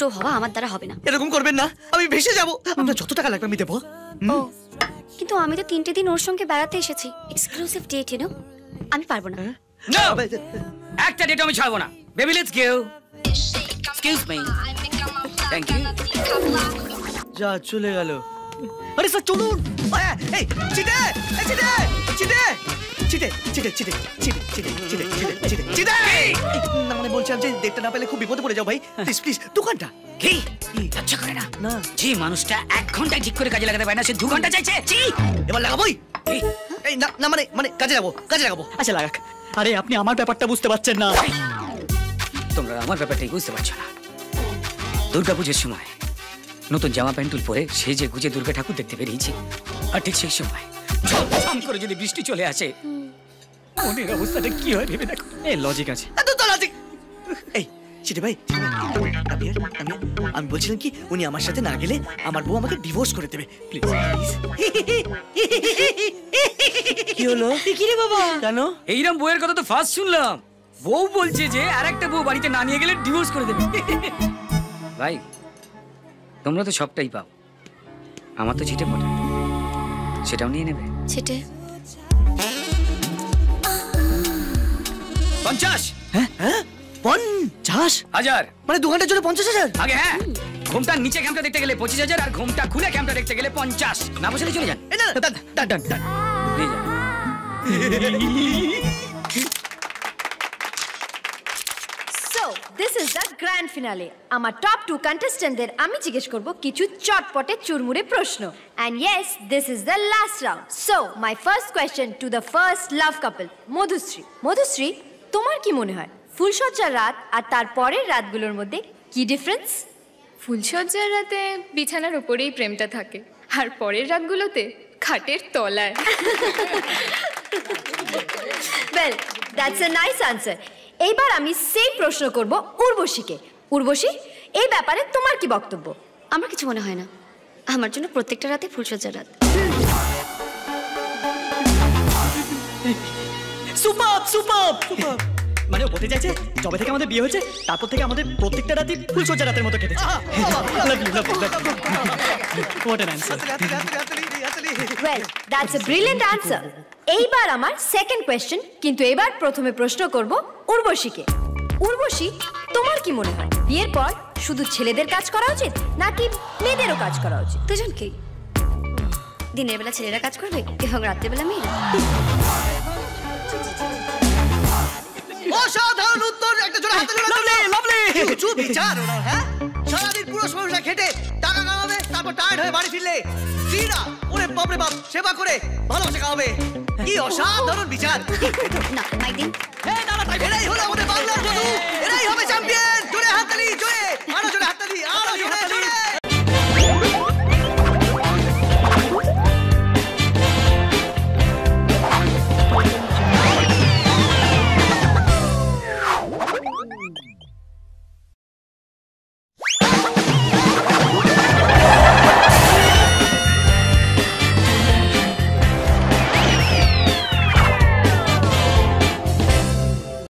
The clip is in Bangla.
দুটো হওয়া আমার দ্বারা হবে না। এরকম করবেন না, আমি ভেসে যাব। আপনার যত টাকা লাগবে আমি দেবো। ও কিন্তু আমি তো 3টে দিন ওর সঙ্গে বেড়াতে এসেছি, এক্সক্লুসিভ ডেট, ইউ নো, আমি পারবো না। নো, একটা ডেট আমি ছাড়বো না। Baby let's go. Excuse me. Thank you. যা চলে গেল। আরে স্যার চলুন। এই চিটে, এই চিটে, চিটে, চিটে, চিটে, চিটে, চিটে, চিটে, চিটে, চিটে, চিটে। না মানে বলছিলাম যে ডেটটা না পেলে খুব বিপদে পড়ে যাও ভাই। প্লিজ প্লিজ দোকানটা। কি আচ্ছা করে না না যে মানুষটা 1 ঘন্টায় ঠিক করে কাজে লাগাতে পারে না সে 2 ঘন্টা চাইছে। জি এবার লাগাবোই। এই না না মানে কাজে লাগাবো, কাজে লাগাবো। আচ্ছা লাগাক। আরে আপনি আমার ব্যাপারটা বুঝতে পারছেন না। তোমরা আমার ব্যাপারটাই বুঝতে পারছো না। দুর্গাপূজার সময় নতুন জামা প্যান্টুল পরে সেজে গুজে দুর্গা ঠাকুর দেখতে বেরিয়েছি, আর ঠিক সেই সময় ঝমঝম করে যদি বৃষ্টি চলে আসে, মনের অবস্থাটা কি হয় ভেবে দেখো। এই লজিক আছে। এত তো লজিক। এই চিটে ভাই, আমি বলছিলাম কি উনি আমার সাথে না গেলে আমার বউ আমাকে ডিভোর্স করে দেবে। প্লিজ কি হলো? কি রে বাবা? কেন? এইরকম বউয়ের কথা তো ফার্স্ট শুনলাম। বউ বলছে যে আরেকটা বউ বাড়িতে না নিয়ে গেলে ডিভোর্স করে দেবে। ভাই তোমরা তো সবটাই পাও, আমার তো ছিটে পড়ে, সেটাও নিয়ে নেবে। ছেটে 50। হ্যাঁ হ্যাঁ 50 হাজার। মানে 2 ঘন্টার জন্য 50,000? আগে হ্যাঁ, ঘুমটার নিচে ক্যাম্পটা দেখতে গেলে 25,000, আর ঘুমটা খুলে ক্যাম্পটা দেখতে গেলে 50। না বসে চলে যান। এই না ডান নিয়ে যান। So, this is the grand finale. আমার টপ 2 কন্টেস্ট্যান্টদের আমি জিজ্ঞেস করব কিছু চটপটে চুরমুরে প্রশ্ন। And yes, this is the last round. So, my first question to the first love couple, Madhushree. Madhushree, তোমার কি মনে হয় ফুলসজ্জার রাত আর তার পরের রাতগুলোর মধ্যে কি ডিফারেন্স? ফুলসজ্জার রাতে বিছানার উপরেই প্রেমটা থাকে, আর পরের রাতগুলোতে খাটের তলায়। Well, that's a nice answer. এইবার আমি সেই প্রশ্ন করব উর্বশীকে। উর্বশী, এই ব্যাপারে তোমার কি বক্তব্য? আমার কিছু মনে হয় না, আমার জন্য প্রত্যেকটা রাতে ফুলসজ্জার রাত। Super super super. মানে ও বলতে চাইছে যবে থেকে আমাদের বিয়ে হয়েছে তারপর থেকে আমাদের প্রত্যেকটা রাতই ফুলসজ্জা রাতের মতো কেটেছে। Love you love you. What an answer. Well, that's a brilliant answer. এইবার আমার সেকেন্ড কোয়েশ্চেন, কিন্তু এবার প্রথমে প্রশ্ন করব উর্বশীকে। উর্বশী, তোমার কি মনে হয় বিয়ের পর শুধু ছেলেদের কাজ করা উচিত নাকি মেয়েদেরও কাজ করা উচিত? দুজনকেই। দিনের বেলা ছেলেরা কাজ করবে এবং রাতের বেলা মেয়েরা। অসাধারণ উত্তর, একটা জোরে হাতে লাভলি লাভলি। কিছু বিচার ওরা, হ্যাঁ সারাদিন পুরো সংসার খেটে টাকা কামাবে, তারপর টায়ার্ড হয়ে বাড়ি ফিরলে স্ত্রীরা ওরে বাপরে বাপ সেবা করে ভালোবাসা কামাবে। কি অসাধারণ বিচার। না মাইদিন, এরাই হলো আমাদের বাংলার বধূ, এরাই হবে চ্যাম্পিয়ন। জোরে হাততালি, জোরে আরো জোরে হাততালি, আরো জোরে জোরে।